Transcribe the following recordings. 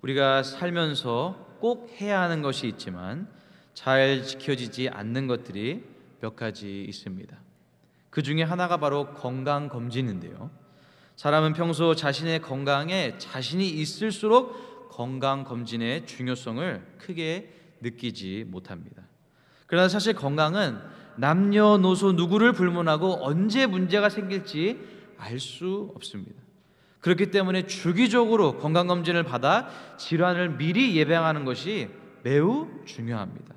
우리가 살면서 꼭 해야 하는 것이 있지만 잘 지켜지지 않는 것들이 몇 가지 있습니다. 그 중에 하나가 바로 건강검진인데요. 사람은 평소 자신의 건강에 자신이 있을수록 건강검진의 중요성을 크게 느끼지 못합니다. 그러나 사실 건강은 남녀노소 누구를 불문하고 언제 문제가 생길지 알 수 없습니다. 그렇기 때문에 주기적으로 건강검진을 받아 질환을 미리 예방하는 것이 매우 중요합니다.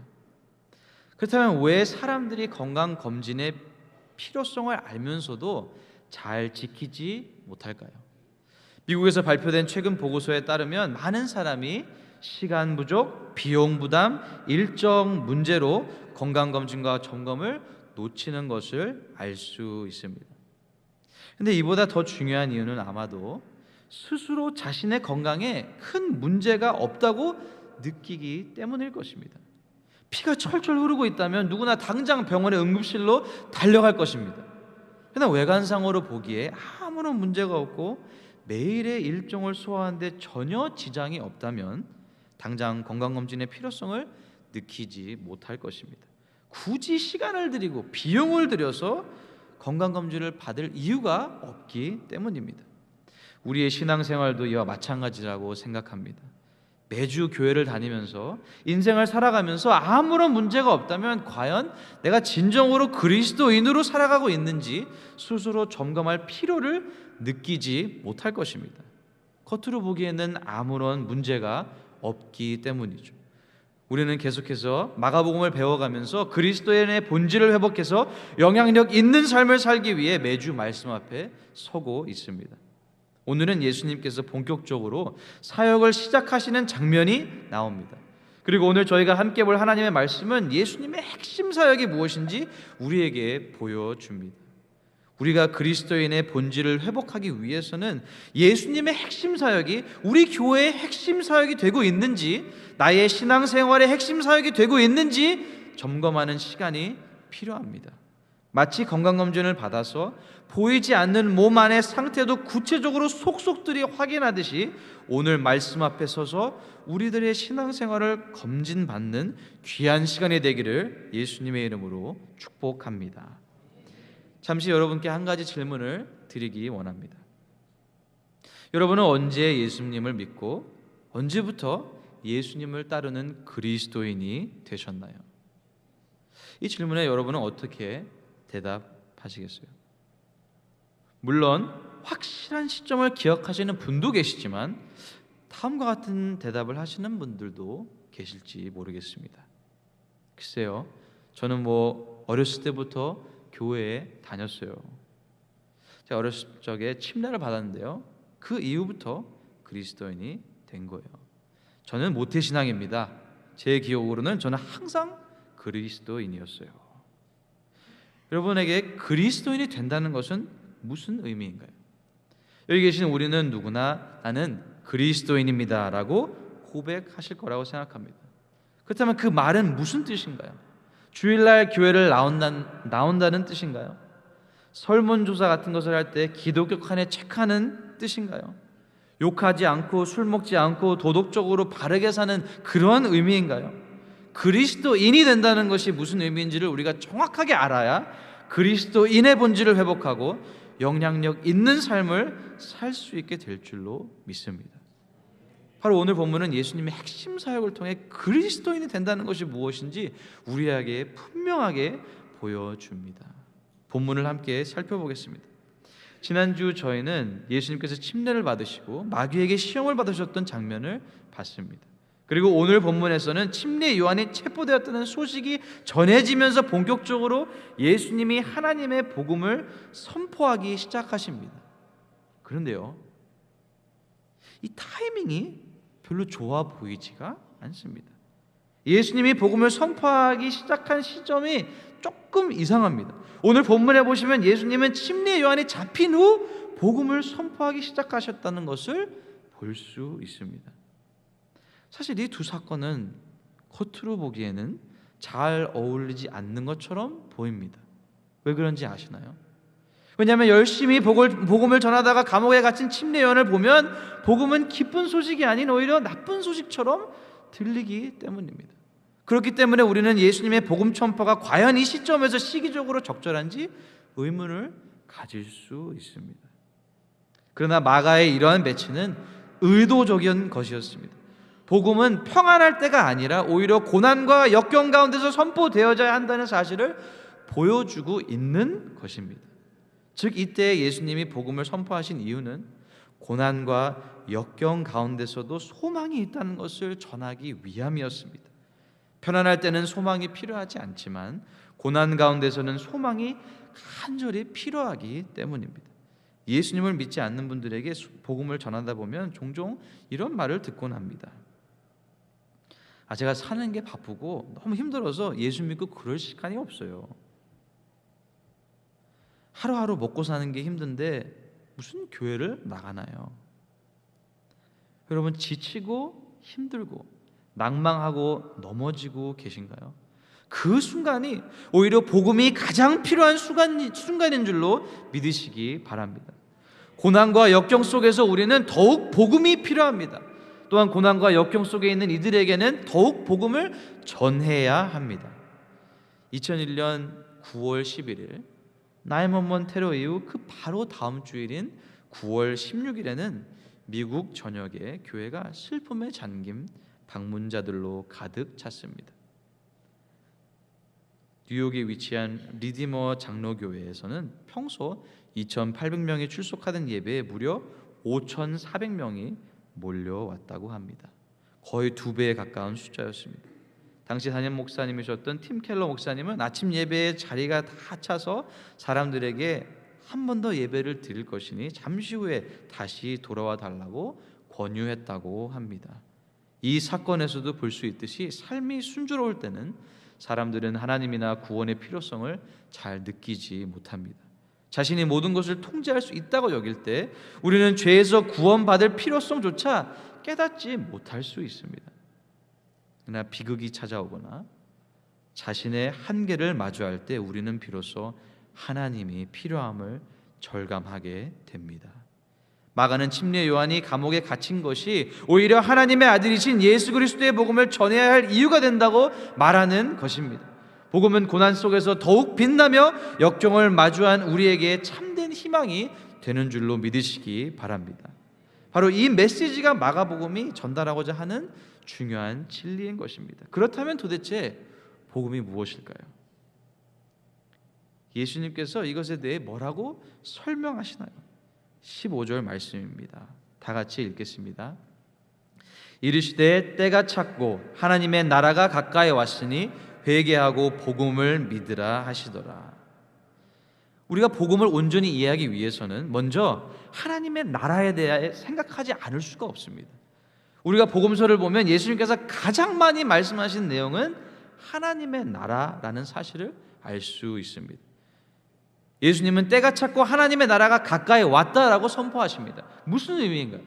그렇다면 왜 사람들이 건강검진의 필요성을 알면서도 잘 지키지 못할까요? 미국에서 발표된 최근 보고서에 따르면 많은 사람이 시간 부족, 비용 부담, 일정 문제로 건강검진과 점검을 놓치는 것을 알 수 있습니다. 근데 이보다 더 중요한 이유는 아마도 스스로 자신의 건강에 큰 문제가 없다고 느끼기 때문일 것입니다. 피가 철철 흐르고 있다면 누구나 당장 병원의 응급실로 달려갈 것입니다. 그러나 외관상으로 보기에 아무런 문제가 없고 매일의 일정을 소화하는데 전혀 지장이 없다면 당장 건강검진의 필요성을 느끼지 못할 것입니다. 굳이 시간을 들이고 비용을 들여서 건강검진을 받을 이유가 없기 때문입니다. 우리의 신앙생활도 이와 마찬가지라고 생각합니다. 매주 교회를 다니면서 인생을 살아가면서 아무런 문제가 없다면 과연 내가 진정으로 그리스도인으로 살아가고 있는지 스스로 점검할 필요를 느끼지 못할 것입니다. 겉으로 보기에는 아무런 문제가 없기 때문이죠. 우리는 계속해서 마가복음을 배워가면서 그리스도인의 본질을 회복해서 영향력 있는 삶을 살기 위해 매주 말씀 앞에 서고 있습니다. 오늘은 예수님께서 본격적으로 사역을 시작하시는 장면이 나옵니다. 그리고 오늘 저희가 함께 볼 하나님의 말씀은 예수님의 핵심 사역이 무엇인지 우리에게 보여줍니다. 우리가 그리스도인의 본질을 회복하기 위해서는 예수님의 핵심 사역이 우리 교회의 핵심 사역이 되고 있는지, 나의 신앙생활의 핵심 사역이 되고 있는지 점검하는 시간이 필요합니다. 마치 건강검진을 받아서 보이지 않는 몸 안의 상태도 구체적으로 속속들이 확인하듯이 오늘 말씀 앞에 서서 우리들의 신앙생활을 검진받는 귀한 시간이 되기를 예수님의 이름으로 축복합니다. 잠시 여러분께 한 가지 질문을 드리기 원합니다. 여러분은 언제 예수님을 믿고 언제부터 예수님을 따르는 그리스도인이 되셨나요? 이 질문에 여러분은 어떻게 대답하시겠어요? 물론 확실한 시점을 기억하시는 분도 계시지만 다음과 같은 대답을 하시는 분들도 계실지 모르겠습니다. 글쎄요, 저는 어렸을 때부터 교회에 다녔어요. 제가 어렸을 적에 침례를 받았는데요, 그 이후부터 그리스도인이 된 거예요. 저는 모태신앙입니다. 제 기억으로는 저는 항상 그리스도인이었어요. 여러분에게 그리스도인이 된다는 것은 무슨 의미인가요? 여기 계신 우리는 누구나 나는 그리스도인입니다 라고 고백하실 거라고 생각합니다. 그렇다면 그 말은 무슨 뜻인가요? 주일날 교회를 나온다는 뜻인가요? 설문조사 같은 것을 할 때 기독교 칸에 체크하는 뜻인가요? 욕하지 않고 술 먹지 않고 도덕적으로 바르게 사는 그런 의미인가요? 그리스도인이 된다는 것이 무슨 의미인지를 우리가 정확하게 알아야 그리스도인의 본질을 회복하고 영향력 있는 삶을 살 수 있게 될 줄로 믿습니다. 바로 오늘 본문은 예수님의 핵심 사역을 통해 그리스도인이 된다는 것이 무엇인지 우리에게 분명하게 보여줍니다. 본문을 함께 살펴보겠습니다. 지난주 저희는 예수님께서 침례를 받으시고 마귀에게 시험을 받으셨던 장면을 봤습니다. 그리고 오늘 본문에서는 침례 요한이 체포되었다는 소식이 전해지면서 본격적으로 예수님이 하나님의 복음을 선포하기 시작하십니다. 그런데요, 이 타이밍이 별로 좋아 보이지가 않습니다. 예수님이 복음을 선포하기 시작한 시점이 조금 이상합니다. 오늘 본문에 보시면 예수님은 침례 요한이 잡힌 후 복음을 선포하기 시작하셨다는 것을 볼 수 있습니다. 사실 이 두 사건은 겉으로 보기에는 잘 어울리지 않는 것처럼 보입니다. 왜 그런지 아시나요? 왜냐하면 열심히 복음을 전하다가 감옥에 갇힌 침례요한을 보면 복음은 기쁜 소식이 아닌 오히려 나쁜 소식처럼 들리기 때문입니다. 그렇기 때문에 우리는 예수님의 복음 전파가 과연 이 시점에서 시기적으로 적절한지 의문을 가질 수 있습니다. 그러나 마가의 이러한 배치는 의도적인 것이었습니다. 복음은 평안할 때가 아니라 오히려 고난과 역경 가운데서 선포되어져야 한다는 사실을 보여주고 있는 것입니다. 즉 이때 예수님이 복음을 선포하신 이유는 고난과 역경 가운데서도 소망이 있다는 것을 전하기 위함이었습니다. 편안할 때는 소망이 필요하지 않지만 고난 가운데서는 소망이 간절히 필요하기 때문입니다. 예수님을 믿지 않는 분들에게 복음을 전하다 보면 종종 이런 말을 듣곤 합니다. 제가 사는 게 바쁘고 너무 힘들어서 예수 믿고 그럴 시간이 없어요. 하루하루 먹고 사는 게 힘든데 무슨 교회를 나가나요? 여러분, 지치고 힘들고 낭망하고 넘어지고 계신가요? 그 순간이 오히려 복음이 가장 필요한 순간인 줄로 믿으시기 바랍니다. 고난과 역경 속에서 우리는 더욱 복음이 필요합니다. 또한 고난과 역경 속에 있는 이들에게는 더욱 복음을 전해야 합니다. 2001년 9월 11일 9/11 테러 이후 그 바로 다음 주일인 9월 16일에는 미국 전역의 교회가 슬픔에 잠긴 방문자들로 가득 찼습니다. 뉴욕에 위치한 리디머 장로교회에서는 평소 2,800명이 출석하던 예배에 무려 5,400명이 몰려왔다고 합니다. 거의 2배에 가까운 숫자였습니다. 당시 담임 목사님이셨던 팀 켈러 목사님은 아침 예배에 자리가 다 차서 사람들에게 한 번 더 예배를 드릴 것이니 잠시 후에 다시 돌아와 달라고 권유했다고 합니다. 이 사건에서도 볼 수 있듯이 삶이 순조로울 때는 사람들은 하나님이나 구원의 필요성을 잘 느끼지 못합니다. 자신이 모든 것을 통제할 수 있다고 여길 때 우리는 죄에서 구원받을 필요성조차 깨닫지 못할 수 있습니다. 그러나 비극이 찾아오거나 자신의 한계를 마주할 때 우리는 비로소 하나님이 필요함을 절감하게 됩니다. 마가는 침례 요한이 감옥에 갇힌 것이 오히려 하나님의 아들이신 예수 그리스도의 복음을 전해야 할 이유가 된다고 말하는 것입니다. 복음은 고난 속에서 더욱 빛나며 역경을 마주한 우리에게 참된 희망이 되는 줄로 믿으시기 바랍니다. 바로 이 메시지가 마가복음이 전달하고자 하는 중요한 진리인 것입니다. 그렇다면 도대체 복음이 무엇일까요? 예수님께서 이것에 대해 뭐라고 설명하시나요? 15절 말씀입니다. 다 같이 읽겠습니다. 이르시되 때가 찼고 하나님의 나라가 가까이 왔으니 회개하고 복음을 믿으라 하시더라. 우리가 복음을 온전히 이해하기 위해서는 먼저 하나님의 나라에 대해 생각하지 않을 수가 없습니다. 우리가 복음서를 보면 예수님께서 가장 많이 말씀하신 내용은 하나님의 나라라는 사실을 알 수 있습니다. 예수님은 때가 찼고 하나님의 나라가 가까이 왔다라고 선포하십니다. 무슨 의미인가요?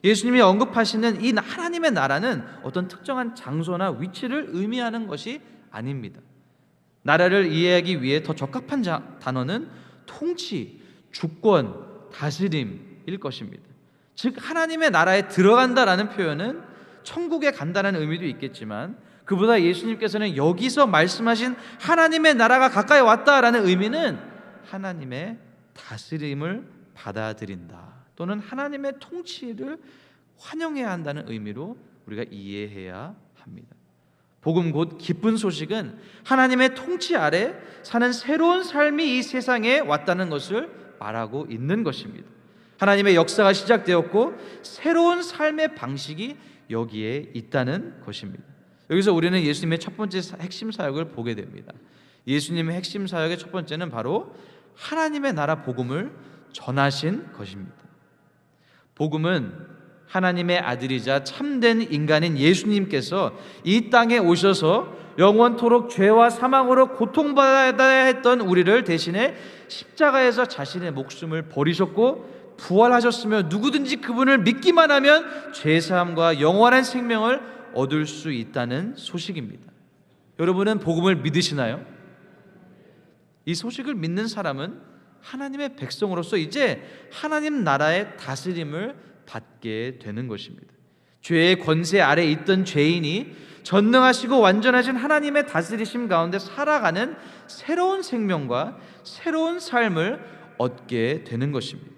예수님이 언급하시는 이 하나님의 나라는 어떤 특정한 장소나 위치를 의미하는 것이 아닙니다. 나라를 이해하기 위해 더 적합한 단어는 통치, 주권, 다스림일 것입니다. 즉 하나님의 나라에 들어간다라는 표현은 천국에 간다는 의미도 있겠지만 그보다 예수님께서는 여기서 말씀하신 하나님의 나라가 가까이 왔다라는 의미는 하나님의 다스림을 받아들인다 또는 하나님의 통치를 환영해야 한다는 의미로 우리가 이해해야 합니다. 복음 곧 기쁜 소식은 하나님의 통치 아래 사는 새로운 삶이 이 세상에 왔다는 것을 말하고 있는 것입니다. 하나님의 역사가 시작되었고 새로운 삶의 방식이 여기에 있다는 것입니다. 여기서 우리는 예수님의 첫 번째 핵심 사역을 보게 됩니다. 예수님의 핵심 사역의 첫 번째는 바로 하나님의 나라 복음을 전하신 것입니다. 복음은 하나님의 아들이자 참된 인간인 예수님께서 이 땅에 오셔서 영원토록 죄와 사망으로 고통받아야 했던 우리를 대신해 십자가에서 자신의 목숨을 버리셨고 부활하셨으며 누구든지 그분을 믿기만 하면 죄사함과 영원한 생명을 얻을 수 있다는 소식입니다. 여러분은 복음을 믿으시나요? 이 소식을 믿는 사람은 하나님의 백성으로서 이제 하나님 나라의 다스림을 받게 되는 것입니다. 죄의 권세 아래 있던 죄인이 전능하시고 완전하신 하나님의 다스리심 가운데 살아가는 새로운 생명과 새로운 삶을 얻게 되는 것입니다.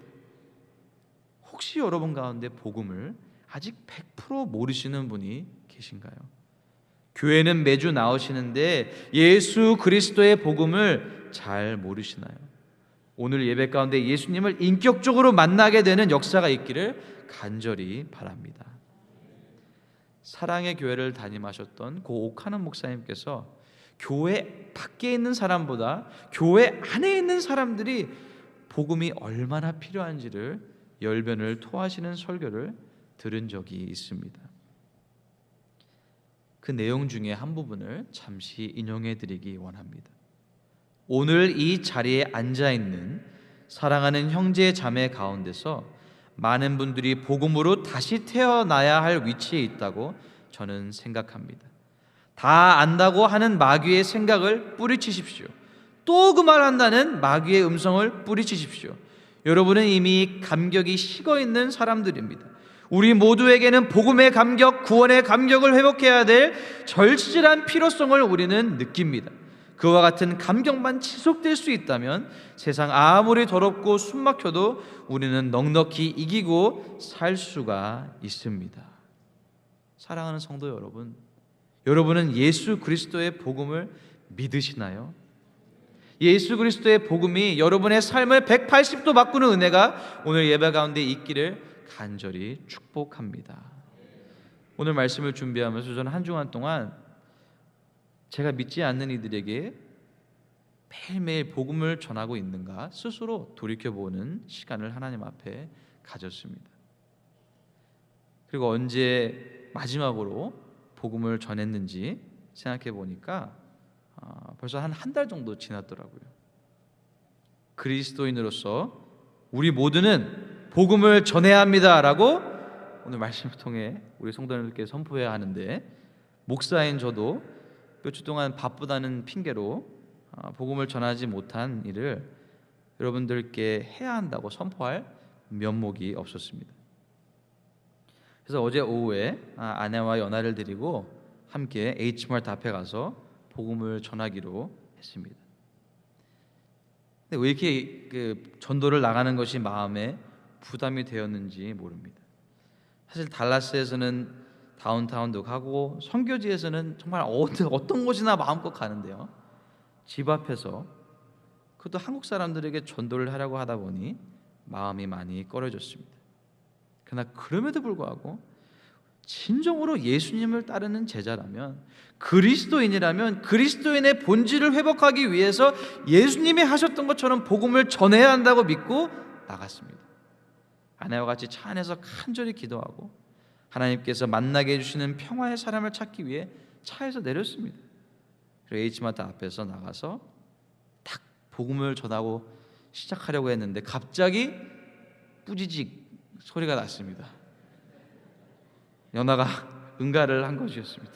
혹시 여러분 가운데 복음을 아직 100% 모르시는 분이 계신가요? 교회는 매주 나오시는데 예수 그리스도의 복음을 잘 모르시나요? 오늘 예배 가운데 예수님을 인격적으로 만나게 되는 역사가 있기를 간절히 바랍니다. 사랑의 교회를 담임하셨던 고 오카는 목사님께서 교회 밖에 있는 사람보다 교회 안에 있는 사람들이 복음이 얼마나 필요한지를 열변을 토하시는 설교를 들은 적이 있습니다. 그 내용 중에 한 부분을 잠시 인용해 드리기 원합니다. 오늘 이 자리에 앉아 있는 사랑하는 형제 자매 가운데서 많은 분들이 복음으로 다시 태어나야 할 위치에 있다고 저는 생각합니다. 다 안다고 하는 마귀의 생각을 뿌리치십시오. 또 그 말한다는 마귀의 음성을 뿌리치십시오. 여러분은 이미 감격이 식어 있는 사람들입니다. 우리 모두에게는 복음의 감격, 구원의 감격을 회복해야 될 절실한 필요성을 우리는 느낍니다. 그와 같은 감격만 지속될 수 있다면 세상 아무리 더럽고 숨막혀도 우리는 넉넉히 이기고 살 수가 있습니다. 사랑하는 성도 여러분, 여러분은 예수 그리스도의 복음을 믿으시나요? 예수 그리스도의 복음이 여러분의 삶을 180도 바꾸는 은혜가 오늘 예배 가운데 있기를 간절히 축복합니다. 오늘 말씀을 준비하면서 저는 한 주간 동안 제가 믿지 않는 이들에게 매일매일 복음을 전하고 있는가 스스로 돌이켜보는 시간을 하나님 앞에 가졌습니다. 그리고 언제 마지막으로 복음을 전했는지 생각해 보니까 벌써 한 달 정도 지났더라고요. 그리스도인으로서 우리 모두는 복음을 전해야 합니다라고 오늘 말씀을 통해 우리 성도님들께 선포해야 하는데, 목사인 저도 몇 주 동안 바쁘다는 핑계로 복음을 전하지 못한 일을 여러분들께 해야 한다고 선포할 면목이 없었습니다. 그래서 어제 오후에 아내와 연화를 드리고 함께 H마트 앞에 가서 복음을 전하기로 했습니다. 근데 왜 이렇게 전도를 나가는 것이 마음에 부담이 되었는지 모릅니다. 사실 달라스에서는 다운타운도 가고 선교지에서는 정말 어떤 곳이나 마음껏 가는데요, 집 앞에서 그것도 한국 사람들에게 전도를 하려고 하다 보니 마음이 많이 꺼려졌습니다. 그러나 그럼에도 불구하고 진정으로 예수님을 따르는 제자라면, 그리스도인이라면 그리스도인의 본질을 회복하기 위해서 예수님이 하셨던 것처럼 복음을 전해야 한다고 믿고 나갔습니다. 아내와 같이 차 안에서 간절히 기도하고 하나님께서 만나게 해주시는 평화의 사람을 찾기 위해 차에서 내렸습니다. 그리고 H마트 앞에서 나가서 딱 복음을 전하고 시작하려고 했는데 갑자기 뿌지직 소리가 났습니다. 연아가 응가를 한 것이었습니다.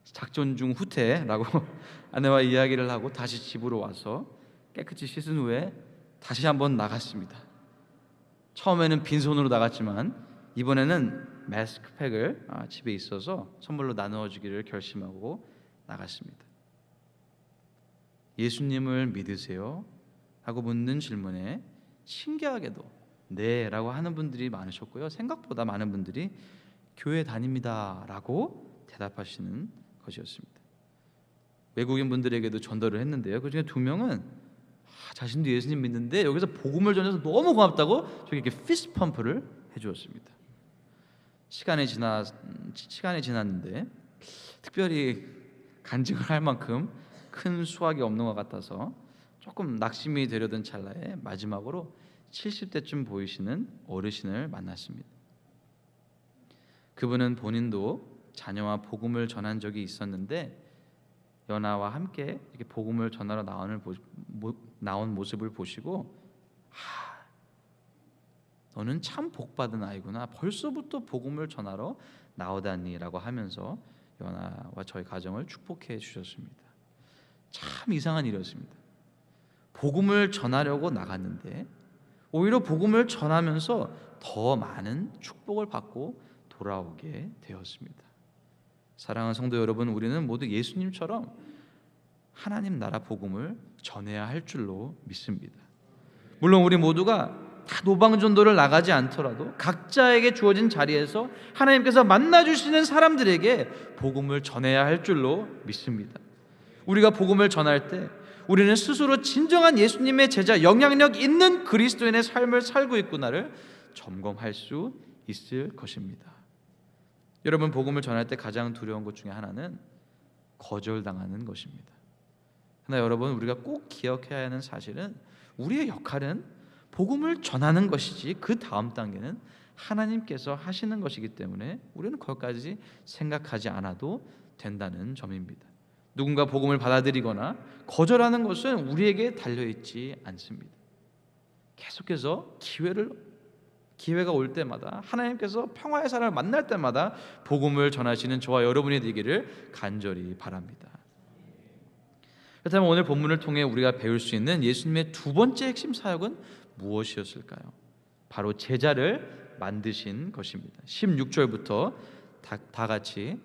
작전 중 후퇴라고 아내와 이야기를 하고 다시 집으로 와서 깨끗이 씻은 후에 다시 한번 나갔습니다. 처음에는 빈손으로 나갔지만 이번에는 마스크팩을 집에 있어서 선물로 나누어 주기를 결심하고 나갔습니다. 예수님을 믿으세요? 하고 묻는 질문에 신기하게도 네 라고 하는 분들이 많으셨고요, 생각보다 많은 분들이 교회 다닙니다 라고 대답하시는 것이었습니다. 외국인 분들에게도 전도를 했는데요, 그 중에 2명은 자신도 예수님 믿는데 여기서 복음을 전해서 너무 고맙다고 저에게 피스트 펌프를 해주었습니다. 시간이 지났는데 특별히 간증을 할 만큼 큰 수확이 없는 것 같아서 조금 낙심이 되려던 찰나에 마지막으로 70대쯤 보이시는 어르신을 만났습니다. 그분은 본인도 자녀와 복음을 전한 적이 있었는데 연아와 함께 이렇게 복음을 전하러 나온 모습을 보시고 너는 참 복받은 아이구나, 벌써부터 복음을 전하러 나오다니 라고 하면서 연아와 저희 가정을 축복해 주셨습니다. 참 이상한 일이었습니다. 복음을 전하려고 나갔는데 오히려 복음을 전하면서 더 많은 축복을 받고 돌아오게 되었습니다. 사랑하는 성도 여러분, 우리는 모두 예수님처럼 하나님 나라 복음을 전해야 할 줄로 믿습니다. 물론 우리 모두가 다 노방전도를 나가지 않더라도 각자에게 주어진 자리에서 하나님께서 만나주시는 사람들에게 복음을 전해야 할 줄로 믿습니다. 우리가 복음을 전할 때 우리는 스스로 진정한 예수님의 제자, 영향력 있는 그리스도인의 삶을 살고 있구나를 점검할 수 있을 것입니다. 여러분, 복음을 전할 때 가장 두려운 것 중에 하나는 거절당하는 것입니다. 그러나 여러분, 우리가 꼭 기억해야 하는 사실은 우리의 역할은 복음을 전하는 것이지 그 다음 단계는 하나님께서 하시는 것이기 때문에 우리는 거기까지 생각하지 않아도 된다는 점입니다. 누군가 복음을 받아들이거나 거절하는 것은 우리에게 달려있지 않습니다. 계속해서 기회가 올 때마다 하나님께서 평화의 사람을 만날 때마다 복음을 전하시는 저와 여러분이 되기를 간절히 바랍니다. 그렇다면 오늘 본문을 통해 우리가 배울 수 있는 예수님의 두 번째 핵심 사역은 무엇이었을까요? 바로 제자를 만드신 것입니다. 16절부터 다 같이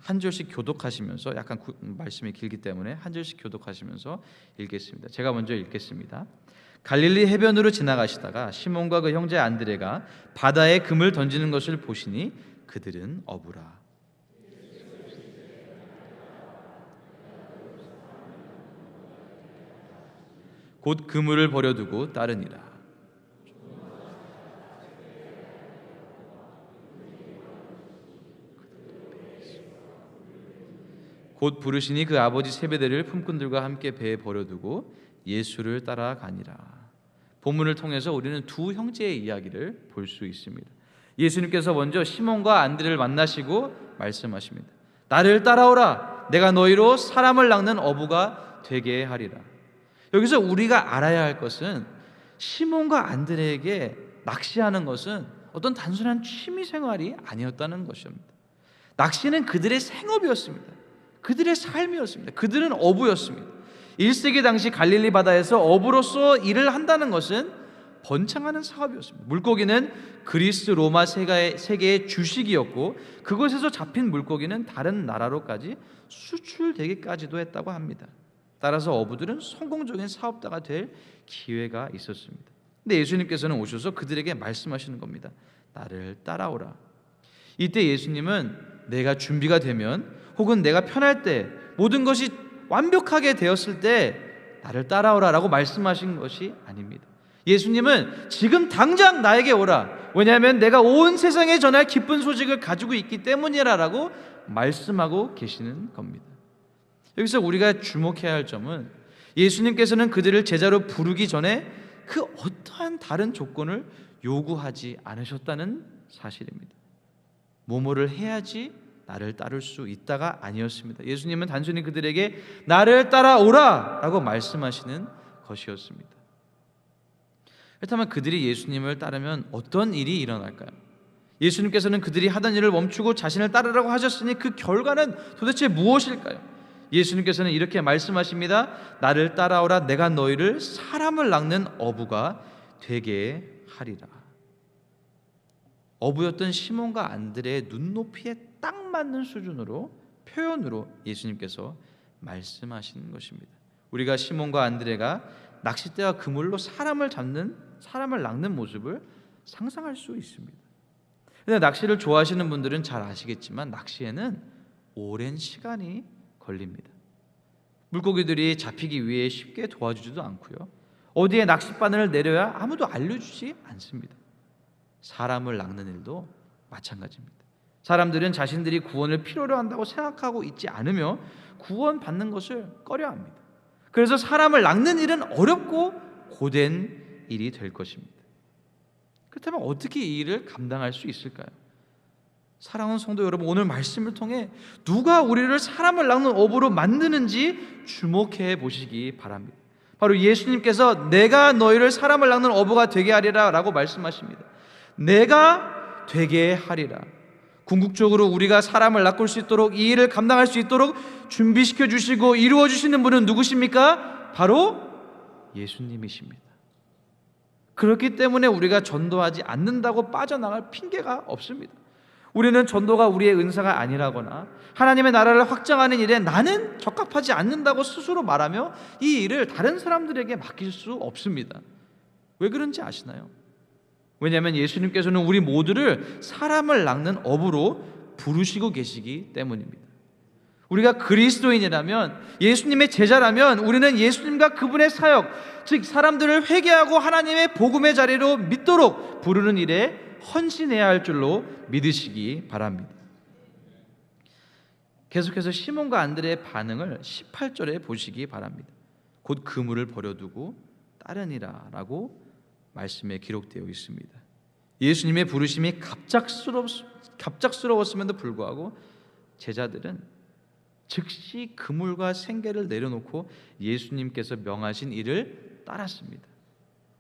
한 절씩 교독하시면서, 약간 말씀이 길기 때문에 한 절씩 교독하시면서 읽겠습니다. 제가 먼저 읽겠습니다. 갈릴리 해변으로 지나가시다가 시몬과 그 형제 안드레가 바다에 금을 던지는 것을 보시니 그들은 어부라. 곧 그물을 버려두고 따르니라. 곧 부르시니 그 아버지 세베대를 품꾼들과 함께 배에 버려두고 예수를 따라가니라. 본문을 통해서 우리는 두 형제의 이야기를 볼 수 있습니다. 예수님께서 먼저 시몬과 안드레를 만나시고 말씀하십니다. 나를 따라오라. 내가 너희로 사람을 낚는 어부가 되게 하리라. 여기서 우리가 알아야 할 것은 시몬과 안드레에게 낚시하는 것은 어떤 단순한 취미 생활이 아니었다는 것입니다. 낚시는 그들의 생업이었습니다. 그들의 삶이었습니다. 그들은 어부였습니다. 1세기 당시 갈릴리 바다에서 어부로서 일을 한다는 것은 번창하는 사업이었습니다. 물고기는 그리스 로마 세계의 주식이었고 그곳에서 잡힌 물고기는 다른 나라로까지 수출되기까지도 했다고 합니다. 따라서 어부들은 성공적인 사업자가 될 기회가 있었습니다. 근데 예수님께서는 오셔서 그들에게 말씀하시는 겁니다. 나를 따라오라. 이때 예수님은 내가 준비가 되면 혹은 내가 편할 때 모든 것이 완벽하게 되었을 때 나를 따라오라 라고 말씀하신 것이 아닙니다. 예수님은 지금 당장 나에게 오라. 왜냐하면 내가 온 세상에 전할 기쁜 소식을 가지고 있기 때문이라 라고 말씀하고 계시는 겁니다. 여기서 우리가 주목해야 할 점은 예수님께서는 그들을 제자로 부르기 전에 그 어떠한 다른 조건을 요구하지 않으셨다는 사실입니다. 뭐뭐를 해야지 나를 따를 수 있다가 아니었습니다. 예수님은 단순히 그들에게 나를 따라오라 라고 말씀하시는 것이었습니다. 그렇다면 그들이 예수님을 따르면 어떤 일이 일어날까요? 예수님께서는 그들이 하던 일을 멈추고 자신을 따르라고 하셨으니 그 결과는 도대체 무엇일까요? 예수님께서는 이렇게 말씀하십니다. 나를 따라오라. 내가 너희를 사람을 낚는 어부가 되게 하리라. 어부였던 시몬과 안드레의 눈높이에 딱 맞는 수준으로 표현으로 예수님께서 말씀하시는 것입니다. 우리가 시몬과 안드레가 낚싯대와 그물로 사람을 낚는 모습을 상상할 수 있습니다. 그런데 낚시를 좋아하시는 분들은 잘 아시겠지만 낚시에는 오랜 시간이 걸립니다. 물고기들이 잡히기 위해 쉽게 도와주지도 않고요. 어디에 낚싯바늘을 내려야 아무도 알려주지 않습니다. 사람을 낚는 일도 마찬가지입니다. 사람들은 자신들이 구원을 필요로 한다고 생각하고 있지 않으며 구원받는 것을 꺼려합니다. 그래서 사람을 낚는 일은 어렵고 고된 일이 될 것입니다. 그렇다면 어떻게 이 일을 감당할 수 있을까요? 사랑하는 성도 여러분, 오늘 말씀을 통해 누가 우리를 사람을 낚는 어부로 만드는지 주목해 보시기 바랍니다. 바로 예수님께서 내가 너희를 사람을 낚는 어부가 되게 하리라 라고 말씀하십니다. 내가 되게 하리라. 궁극적으로 우리가 사람을 낚을 수 있도록, 이 일을 감당할 수 있도록 준비시켜 주시고 이루어 주시는 분은 누구십니까? 바로 예수님이십니다. 그렇기 때문에 우리가 전도하지 않는다고 빠져나갈 핑계가 없습니다. 우리는 전도가 우리의 은사가 아니라거나 하나님의 나라를 확장하는 일에 나는 적합하지 않는다고 스스로 말하며 이 일을 다른 사람들에게 맡길 수 없습니다. 왜 그런지 아시나요? 왜냐하면 예수님께서는 우리 모두를 사람을 낚는 업으로 부르시고 계시기 때문입니다. 우리가 그리스도인이라면, 예수님의 제자라면 우리는 예수님과 그분의 사역, 즉 사람들을 회개하고 하나님의 복음의 자리로 믿도록 부르는 일에 헌신해야 할 줄로 믿으시기 바랍니다. 계속해서 시몬과 안드레의 반응을 18절에 보시기 바랍니다. 곧 그물을 버려두고 따르니라 라고 말씀에 기록되어 있습니다. 예수님의 부르심이 갑작스러웠음에도 불구하고 제자들은 즉시 그물과 생계를 내려놓고 예수님께서 명하신 일을 따랐습니다.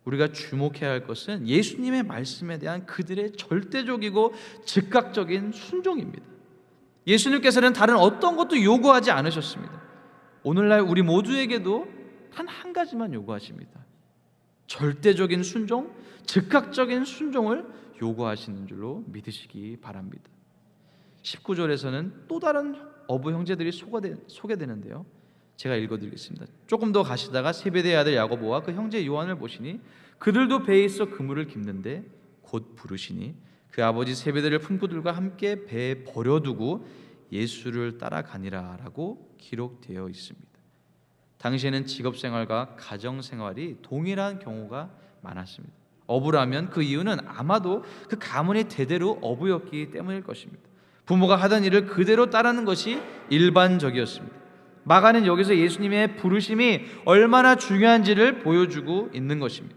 우리가 주목해야 할 것은 예수님의 말씀에 대한 그들의 절대적이고 즉각적인 순종입니다. 예수님께서는 다른 어떤 것도 요구하지 않으셨습니다. 오늘날 우리 모두에게도 단 한 가지만 요구하십니다. 절대적인 순종, 즉각적인 순종을 요구하시는 줄로 믿으시기 바랍니다. 19절에서는 또 다른 어부 형제들이 소개되는데요. 제가 읽어드리겠습니다. 조금 더 가시다가 세베대의 아들 야고보와 그 형제 요한을 보시니 그들도 배에 있어 그물을 깁는데 곧 부르시니 그 아버지 세베대를 품고들과 함께 배에 버려두고 예수를 따라가니라 라고 기록되어 있습니다. 당시에는 직업생활과 가정생활이 동일한 경우가 많았습니다. 어부라면 그 이유는 아마도 그 가문이 대대로 어부였기 때문일 것입니다. 부모가 하던 일을 그대로 따르는 것이 일반적이었습니다. 마가는 여기서 예수님의 부르심이 얼마나 중요한지를 보여주고 있는 것입니다.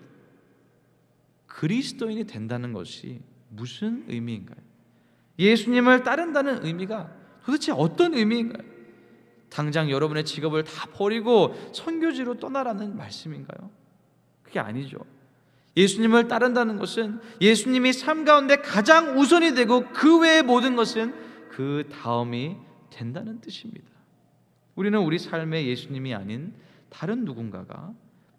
그리스도인이 된다는 것이 무슨 의미인가요? 예수님을 따른다는 의미가 도대체 어떤 의미인가요? 당장 여러분의 직업을 다 버리고 선교지로 떠나라는 말씀인가요? 그게 아니죠. 예수님을 따른다는 것은 예수님이 삶 가운데 가장 우선이 되고 그 외의 모든 것은 그 다음이 된다는 뜻입니다. 우리는 우리 삶에 예수님이 아닌 다른 누군가가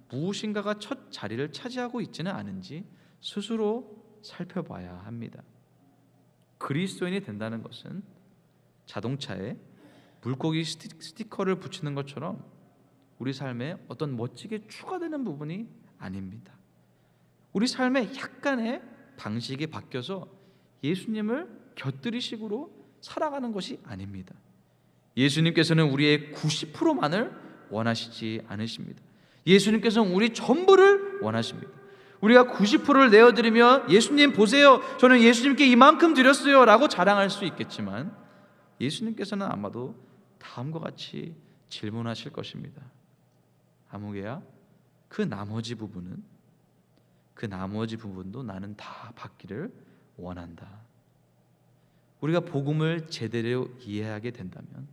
무엇인가가 첫 자리를 차지하고 있지는 않은지 스스로 살펴봐야 합니다. 그리스도인이 된다는 것은 자동차에 물고기 스티커를 붙이는 것처럼 우리 삶에 어떤 멋지게 추가되는 부분이 아닙니다. 우리 삶에 약간의 방식이 바뀌어서 예수님을 곁들이식으로 살아가는 것이 아닙니다. 예수님께서는 우리의 90%만을 원하시지 않으십니다. 예수님께서는 우리 전부를 원하십니다. 우리가 90%를 내어드리며 예수님 보세요, 저는 예수님께 이만큼 드렸어요 라고 자랑할 수 있겠지만 예수님께서는 아마도 다음과 같이 질문하실 것입니다. 아무개야, 그 나머지 부분도 나는 다 받기를 원한다. 우리가 복음을 제대로 이해하게 된다면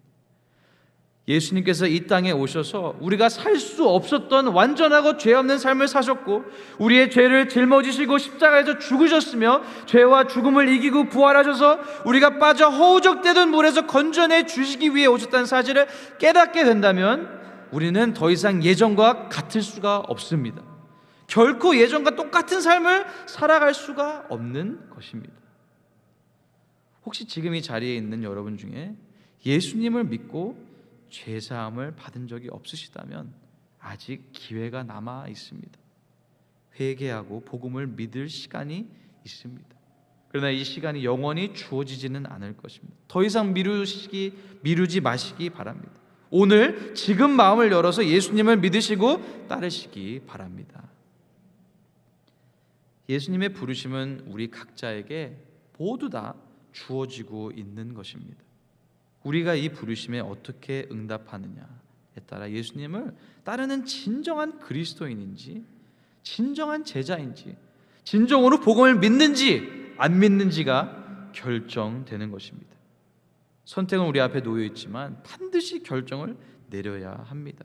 예수님께서 이 땅에 오셔서 우리가 살 수 없었던 완전하고 죄 없는 삶을 사셨고 우리의 죄를 짊어지시고 십자가에서 죽으셨으며 죄와 죽음을 이기고 부활하셔서 우리가 빠져 허우적대던 물에서 건져내 주시기 위해 오셨다는 사실을 깨닫게 된다면 우리는 더 이상 예전과 같을 수가 없습니다. 결코 예전과 똑같은 삶을 살아갈 수가 없는 것입니다. 혹시 지금 이 자리에 있는 여러분 중에 예수님을 믿고 죄사함을 받은 적이 없으시다면 아직 기회가 남아 있습니다. 회개하고 복음을 믿을 시간이 있습니다. 그러나 이 시간이 영원히 주어지지는 않을 것입니다. 더 이상 미루지 마시기 바랍니다. 오늘 지금 마음을 열어서 예수님을 믿으시고 따르시기 바랍니다. 예수님의 부르심은 우리 각자에게 모두 다 주어지고 있는 것입니다. 우리가 이 부르심에 어떻게 응답하느냐에 따라 예수님을 따르는 진정한 그리스도인인지, 진정한 제자인지, 진정으로 복음을 믿는지 안 믿는지가 결정되는 것입니다. 선택은 우리 앞에 놓여 있지만 반드시 결정을 내려야 합니다.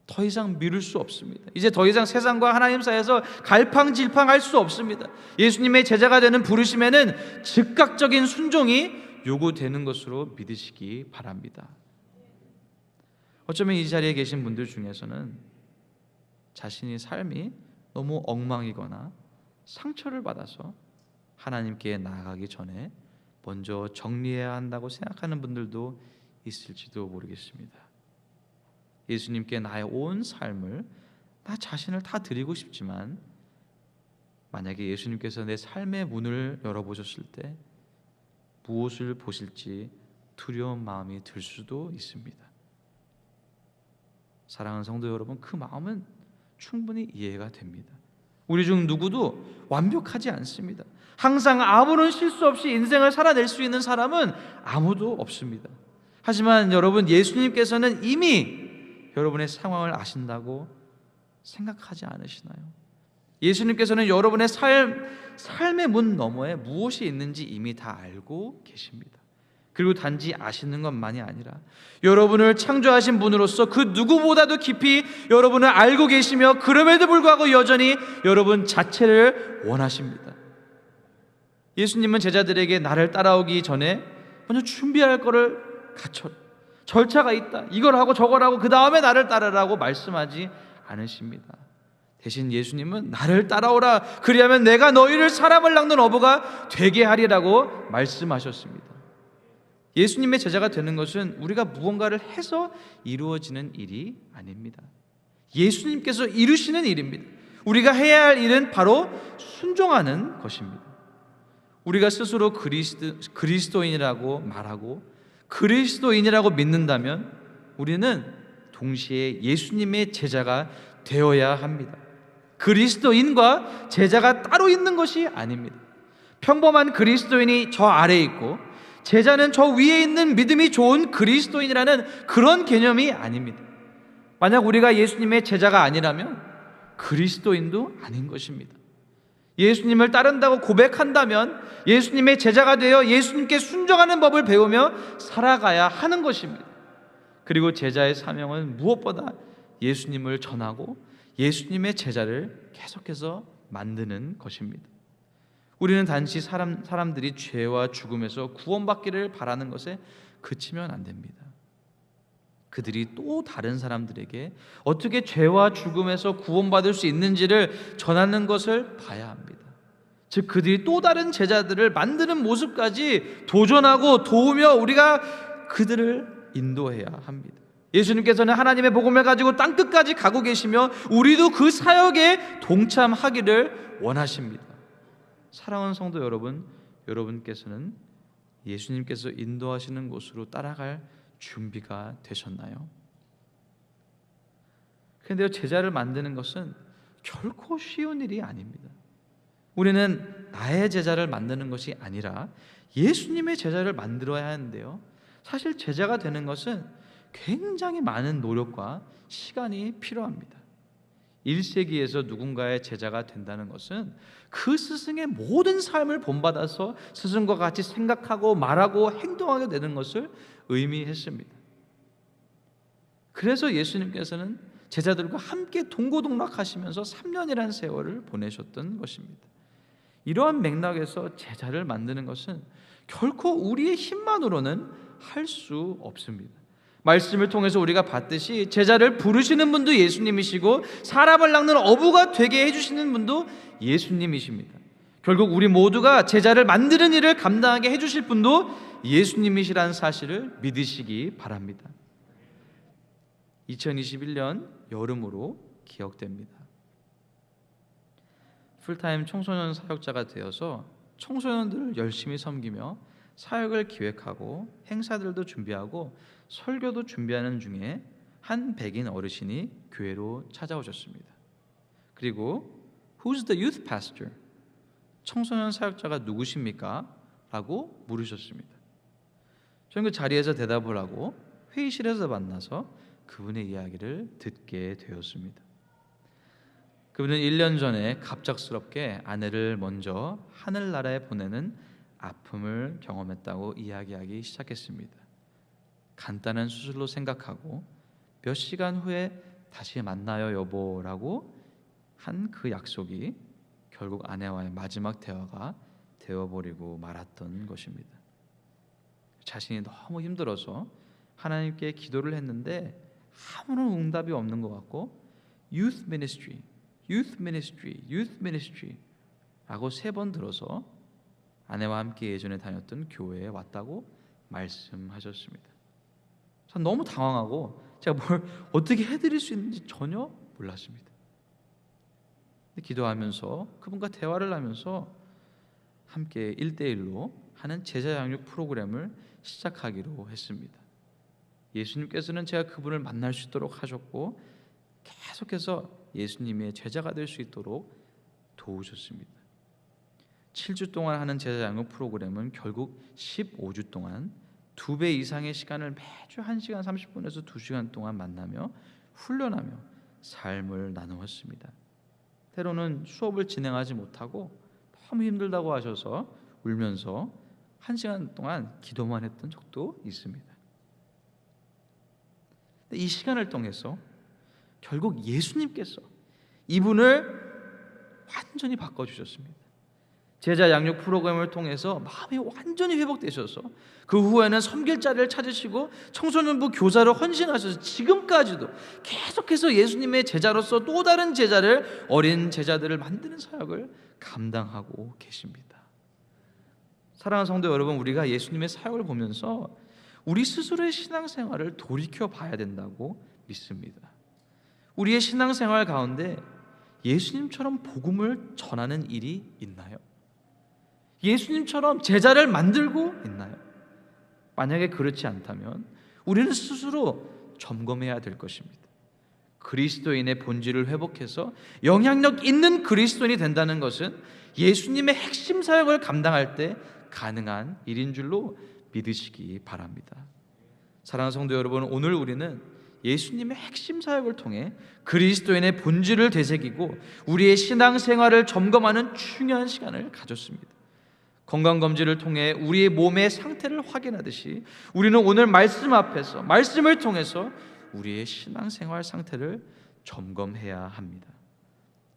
더 이상 미룰 수 없습니다. 이제 더 이상 세상과 하나님 사이에서 갈팡질팡할 수 없습니다. 예수님의 제자가 되는 부르심에는 즉각적인 순종이 요구되는 것으로 믿으시기 바랍니다. 어쩌면 이 자리에 계신 분들 중에서는 자신의 삶이 너무 엉망이거나 상처를 받아서 하나님께 나아가기 전에 먼저 정리해야 한다고 생각하는 분들도 있을지도 모르겠습니다. 예수님께 나의 온 삶을, 나 자신을 다 드리고 싶지만 만약에 예수님께서 내 삶의 문을 열어보셨을 때 무엇을 보실지 두려운 마음이 들 수도 있습니다. 사랑하는 성도 여러분, 그 마음은 충분히 이해가 됩니다. 우리 중 누구도 완벽하지 않습니다. 항상 아무런 실수 없이 인생을 살아낼 수 있는 사람은 아무도 없습니다. 하지만 여러분, 예수님께서는 이미 여러분의 상황을 아신다고 생각하지 않으시나요? 예수님께서는 여러분의 삶의 문 너머에 무엇이 있는지 이미 다 알고 계십니다. 그리고 단지 아시는 것만이 아니라 여러분을 창조하신 분으로서 그 누구보다도 깊이 여러분을 알고 계시며 그럼에도 불구하고 여전히 여러분 자체를 원하십니다. 예수님은 제자들에게 나를 따라오기 전에 먼저 준비할 거를 갖춰, 절차가 있다, 이걸 하고 저걸 하고 그 다음에 나를 따르라고 말씀하지 않으십니다. 대신 예수님은 나를 따라오라, 그리하면 내가 너희를 사람을 낚는 어부가 되게 하리라고 말씀하셨습니다. 예수님의 제자가 되는 것은 우리가 무언가를 해서 이루어지는 일이 아닙니다. 예수님께서 이루시는 일입니다. 우리가 해야 할 일은 바로 순종하는 것입니다. 우리가 스스로 그리스도인이라고 말하고 그리스도인이라고 믿는다면 우리는 동시에 예수님의 제자가 되어야 합니다. 그리스도인과 제자가 따로 있는 것이 아닙니다. 평범한 그리스도인이 저 아래에 있고 제자는 저 위에 있는 믿음이 좋은 그리스도인이라는 그런 개념이 아닙니다. 만약 우리가 예수님의 제자가 아니라면 그리스도인도 아닌 것입니다. 예수님을 따른다고 고백한다면 예수님의 제자가 되어 예수님께 순종하는 법을 배우며 살아가야 하는 것입니다. 그리고 제자의 사명은 무엇보다 예수님을 전하고 예수님의 제자를 계속해서 만드는 것입니다. 우리는 단지 사람들이 죄와 죽음에서 구원받기를 바라는 것에 그치면 안 됩니다. 그들이 또 다른 사람들에게 어떻게 죄와 죽음에서 구원받을 수 있는지를 전하는 것을 봐야 합니다. 즉 그들이 또 다른 제자들을 만드는 모습까지 도전하고 도우며 우리가 그들을 인도해야 합니다. 예수님께서는 하나님의 복음을 가지고 땅끝까지 가고 계시며 우리도 그 사역에 동참하기를 원하십니다. 사랑하는 성도 여러분, 여러분께서는 예수님께서 인도하시는 곳으로 따라갈 준비가 되셨나요? 그런데요, 제자를 만드는 것은 결코 쉬운 일이 아닙니다. 우리는 나의 제자를 만드는 것이 아니라 예수님의 제자를 만들어야 하는데요, 사실 제자가 되는 것은 굉장히 많은 노력과 시간이 필요합니다. 1세기에서 누군가의 제자가 된다는 것은 그 스승의 모든 삶을 본받아서 스승과 같이 생각하고 말하고 행동하게 되는 것을 의미했습니다. 그래서 예수님께서는 제자들과 함께 동고동락하시면서 3년이라는 세월을 보내셨던 것입니다. 이러한 맥락에서 제자를 만드는 것은 결코 우리의 힘만으로는 할 수 없습니다. 말씀을 통해서 우리가 봤듯이 제자를 부르시는 분도 예수님이시고 사람을 낚는 어부가 되게 해주시는 분도 예수님이십니다. 결국 우리 모두가 제자를 만드는 일을 감당하게 해주실 분도 예수님이시라는 사실을 믿으시기 바랍니다. 2021년 여름으로 기억됩니다. 풀타임 청소년 사역자가 되어서 청소년들을 열심히 섬기며 사역을 기획하고 행사들도 준비하고 설교도 준비하는 중에 한 백인 어르신이 교회로 찾아오셨습니다. 그리고 Who's the youth pastor? 청소년 사역자가 누구십니까? 라고 물으셨습니다. 저는 그 자리에서 대답을 하고 회의실에서 만나서 그분의 이야기를 듣게 되었습니다. 그분은 1년 전에 갑작스럽게 아내를 먼저 하늘나라에 보내는 아픔을 경험했다고 이야기하기 시작했습니다. 간단한 수술로 생각하고 몇 시간 후에 다시 만나요 여보라고 한 그 약속이 결국 아내와의 마지막 대화가 되어버리고 말았던 것입니다. 자신이 너무 힘들어서 하나님께 기도를 했는데 아무런 응답이 없는 것 같고 youth ministry, youth ministry, youth ministry 라고 3번 들어서 아내와 함께 예전에 다녔던 교회에 왔다고 말씀하셨습니다. 전 너무 당황하고 제가 뭘 어떻게 해드릴 수 있는지 전혀 몰랐습니다. 기도하면서 그분과 대화를 하면서 함께 1대1로 하는 제자 양육 프로그램을 시작하기로 했습니다. 예수님께서는 제가 그분을 만날 수 있도록 하셨고 계속해서 예수님의 제자가 될 수 있도록 도우셨습니다. 7주 동안 하는 제자 양육 프로그램은 결국 15주 동안 2배 이상의 시간을 매주 1시간 30분에서 2시간 동안 만나며 훈련하며 삶을 나누었습니다. 때로는 수업을 진행하지 못하고 너무 힘들다고 하셔서 울면서 1시간 동안 기도만 했던 적도 있습니다. 이 시간을 통해서 결국 예수님께서 이분을 완전히 바꿔주셨습니다. 제자 양육 프로그램을 통해서 마음이 완전히 회복되셔서 그 후에는 섬길자를 찾으시고 청소년부 교사로 헌신하셔서 지금까지도 계속해서 예수님의 제자로서 또 다른 제자를, 어린 제자들을 만드는 사역을 감당하고 계십니다. 사랑하는 성도 여러분, 우리가 예수님의 사역을 보면서 우리 스스로의 신앙생활을 돌이켜 봐야 된다고 믿습니다. 우리의 신앙생활 가운데 예수님처럼 복음을 전하는 일이 있나요? 예수님처럼 제자를 만들고 있나요? 만약에 그렇지 않다면 우리는 스스로 점검해야 될 것입니다. 그리스도인의 본질을 회복해서 영향력 있는 그리스도인이 된다는 것은 예수님의 핵심 사역을 감당할 때 가능한 일인 줄로 믿으시기 바랍니다. 사랑하는 성도 여러분, 오늘 우리는 예수님의 핵심 사역을 통해 그리스도인의 본질을 되새기고 우리의 신앙생활을 점검하는 중요한 시간을 가졌습니다. 건강검진을 통해 우리의 몸의 상태를 확인하듯이 우리는 오늘 말씀 앞에서, 말씀을 통해서 우리의 신앙생활 상태를 점검해야 합니다.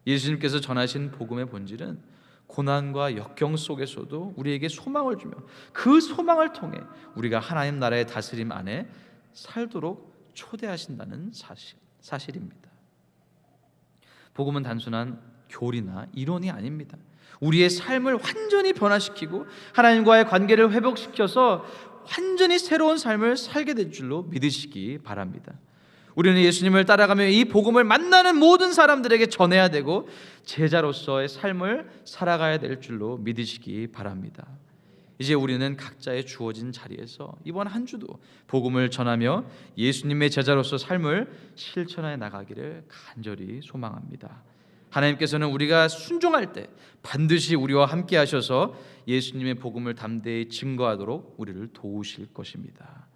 예수님께서 전하신 복음의 본질은 고난과 역경 속에서도 우리에게 소망을 주며 그 소망을 통해 우리가 하나님 나라의 다스림 안에 살도록 초대하신다는 사실입니다. 복음은 단순한 교리나 이론이 아닙니다. 우리의 삶을 완전히 변화시키고 하나님과의 관계를 회복시켜서 완전히 새로운 삶을 살게 될 줄로 믿으시기 바랍니다. 우리는 예수님을 따라가며 이 복음을 만나는 모든 사람들에게 전해야 되고 제자로서의 삶을 살아가야 될 줄로 믿으시기 바랍니다. 이제 우리는 각자의 주어진 자리에서 이번 한 주도 복음을 전하며 예수님의 제자로서 삶을 실천해 나가기를 간절히 소망합니다. 하나님께서는 우리가 순종할 때 반드시 우리와 함께 하셔서 예수님의 복음을 담대히 증거하도록 우리를 도우실 것입니다.